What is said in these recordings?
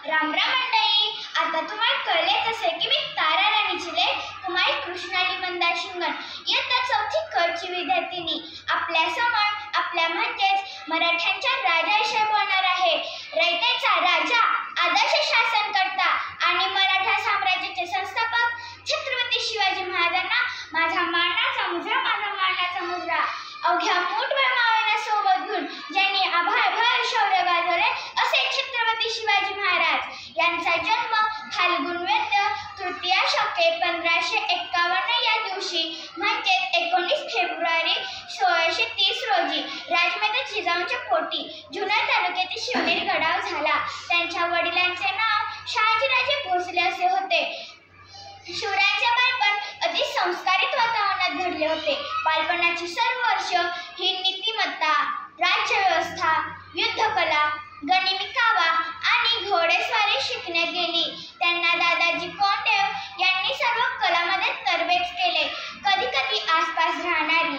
रामराम मंडळी, आता तुम्हाला कळलेच असेल की मी तारा राणी चिले कुमारी कृष्णाली मंदार शिंगण इयत्ता 4थी क ची विद्यार्थिनी आपल्यासमोर आपल्या म्हणजेच मराठ्यांच्या राजाविषयी बोलणार आहे. रयतेचा राजा, आदर्श शासनकर्ता आणि मराठा साम्राज्याचे संस्थापक छत्रपती शिवाजी महाराजांना माझा मानाचा मुजरा अवघ्या मूठभर मावळ्यांना सोबत घेऊन ज्यांनी आभाळभर शौर्य गाजवले असे छत्रपती शिवाजी महाराज यांचा जन्म फाल्गुन वद्य तृतीया शके 1551 या दिवशी म्हणजेच 19 फेब्रुवारी 1630 रोजी राजमाता जिजाऊंच्या पोटी जुन्नर तालुक्यातील शिवनेरी गडावर झाला. त्यांच्या वडिलांचे नाव शहाजीराजे भोसले असे होते. शिवरायांचे बालपण अति संस्कारित वातावरणात घडले होते. बालपणाची सर्व वर्ष ही नीतिमत्ता, राज्यव्यवस्था, युद्धकला, गनिमी कावा आणि घोडेस्वारी शिकण्यात गेली. त्यांना दादाजी कोंडदेव यांनी सर्व कलांमध्ये तरबेज केले. कधी कधी आसपास राहणारी,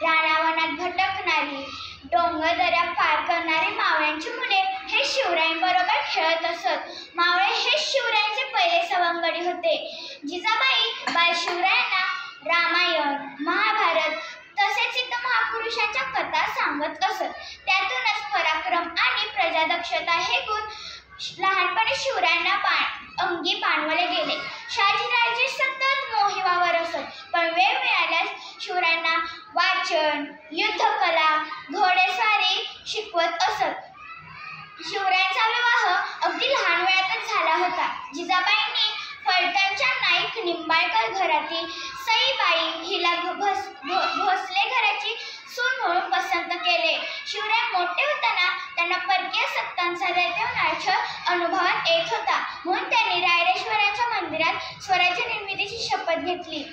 रानावनात भटकणारी, डोंगरदऱ्या पार करणारी मावळ्यांची मुले हे शिवरायांबरोबर खेळत असत. मावळे हे शिवरायांचे पहिले सवंगडी होते. जिजाबाई बालशिवरायांना रामायण, महाभारत तसेच इतर महापुरुषांच्या कथा सांगत असत. त्यातूनच पराक्रम आणि प्रजादक्षता हे गुण लहानपणी शिवरायांना अंगी बाणवले गेले. शहाजीराजे सतत मोहिमावर असत, पण वेळ मिळाल्यास शिवरायांना वाचन, युद्धकला, घोडेस्वारी शिकवत असत. शिवरायांचा विवाह अगदी लहान वयातच झाला होता. जिजाबाईंनी फलटणच्या नाईक निंबाळकर घरातील सईबाई हिला भोसले घराची सून म्हणून पसंत केले. शिवराय मोठे होताना त्यांना परकीय सत्तांचा दैत्यवनाचा अनुभवात येत होता, म्हणून त्यांनी रायरेश्वराच्या मंदिरात स्वराज्य निर्मितीची शपथ घेतली.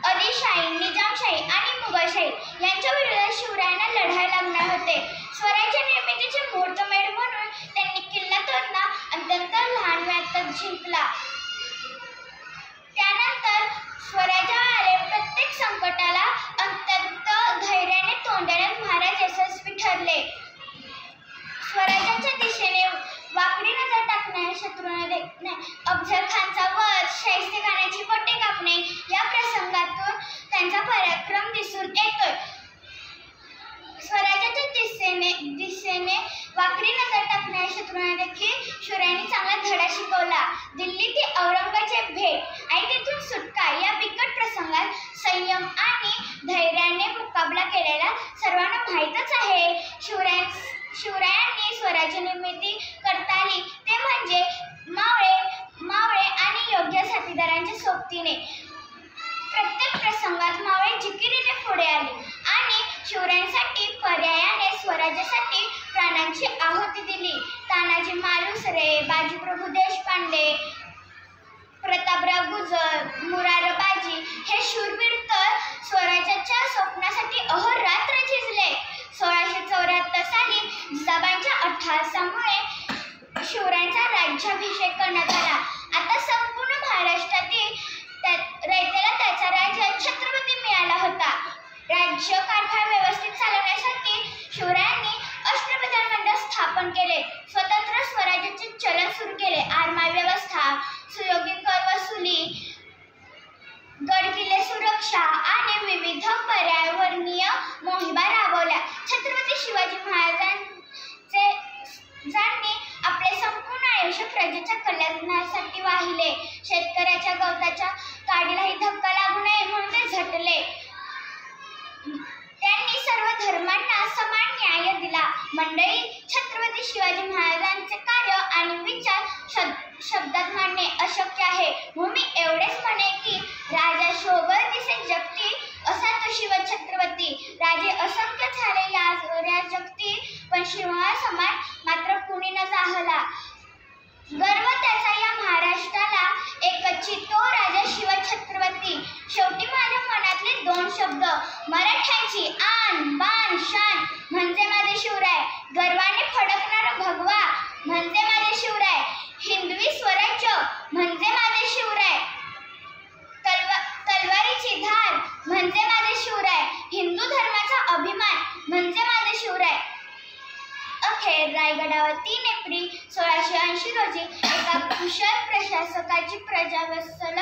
आदिलशाही, निजामशाही आणि मुघलशाही यांच्या विरोधात शिवरायांना लढायला लागणार होते. स्वराज्य निर्मितीचे मुहूर्तमेढ म्हणून त्यांनी किल्ला तोरणा अत्यंत लहान वयातच जिंकला. त्यानंतर स्वराज्यावर आले प्रत्येक संकटाला अत्यंत धैर्याने तोंड देण्यात महाराज यशस्वी ठरले. स्वराज्याच्या दिशेने वाकडी नजर टाकणे, शत्रूंना देखणे, अफजल खानचा वध, शाहिस्तेखानाची पोटे कापणे या प्रसंगातून त्यांचा पराक्रम दिसून येतोय. स्वराज्याच्या दिशेने वाकडी नजर टाकणाऱ्या शत्रूंना देखील शिवरायांनी चांगला धडा शिकवला. दिल्ली ते औरंगाबादची भेट आणि तेथून सुटका या बिकट प्रसंगात संयम आणि धैर्याने मुकाबला केलेला सर्वांना माहीतच आहे. शिवरायांनी स्वराज्य निर्मिती करता आली ते म्हणजे मावळे आणि योग्य साथीदारांच्या सोबतीने. प्रत्येक प्रसंगात मावळे जिकिरीने पुढे आले आणि शिवरायांसाठी पर्यायाने स्वराज्यासाठी प्राणांची आहुती दिली. तानाजी मालुसरे, बाजीप्रभू देशपांडे, प्रतापराव गुजर, मुरारबाजी हे शूरवीर तर स्वराज्याच्या स्वप्नासाठी अहोरात्र झिजले. 1674 साली जिजाबाईंच्या अट्टहासामुळे शिवरायांचा राज्याभिषेक करण्यात आला. आता संपूर्ण महाराष्ट्रातील रयतेला त्याचा राजा छत्रपती मिळाला होता. राज्य कारभार व्यवस्थित चालवण्यासाठी शिवरायांनी अष्टप्रधान मंडळ स्थापन केले. स्वतंत्र स्वराज्याचे चलन सुरू केले. आरमार व्यवस्था, सुयोग्य कर वसुली, गडकिल्ले सुरक्षा आणि विविध पर्यावरणीय मोहिमा राबवल्या. छत्रपती शिवाजी महाराजांनी आपले संपूर्ण आयुष्य प्रजेच्या कल्याणासाठी वाहिले. शेतकऱ्याच्या गवताच्या काडीलाही धक्का लागू नये म्हणून ते झटले. त्यांनी सर्व धर्मांना समान न्याय दिला. मंडळी, छत्रपती शिवाजी महाराजांचे कार्य आणि विचार शब्दात मांडणे अशक्य आहे, म्हणून मी एवढेच म्हणे की राजा शोभर दिसे जगती असा तो शिवछत्रपती. राजे असंख्य झाले या जगती, पण शिवा समान मात्र कुणी न जाहला. गर्व त्याचा या महाराष्ट्राला एकची, तो राजा शिवछत्रपती. शेवटी माझ्या मनातले 2 शब्द, मराठ्यांची आन बान शान म्हणजे माझे शिवराय, गर्वाने फडकणारा भगवा म्हणजे माझे शिवराय, हिंदवी स्वराज्य म्हणजे माझे शिवराय, तलवारीची धार म्हणजे माझे शिवराय, हिंदू धर्माचा अभिमान म्हणजे माझे शिवराय. अखेर रायगडावर 3 एप्रिल 1680 रोजी एका कुशल प्रशासकाची प्रजावत्सल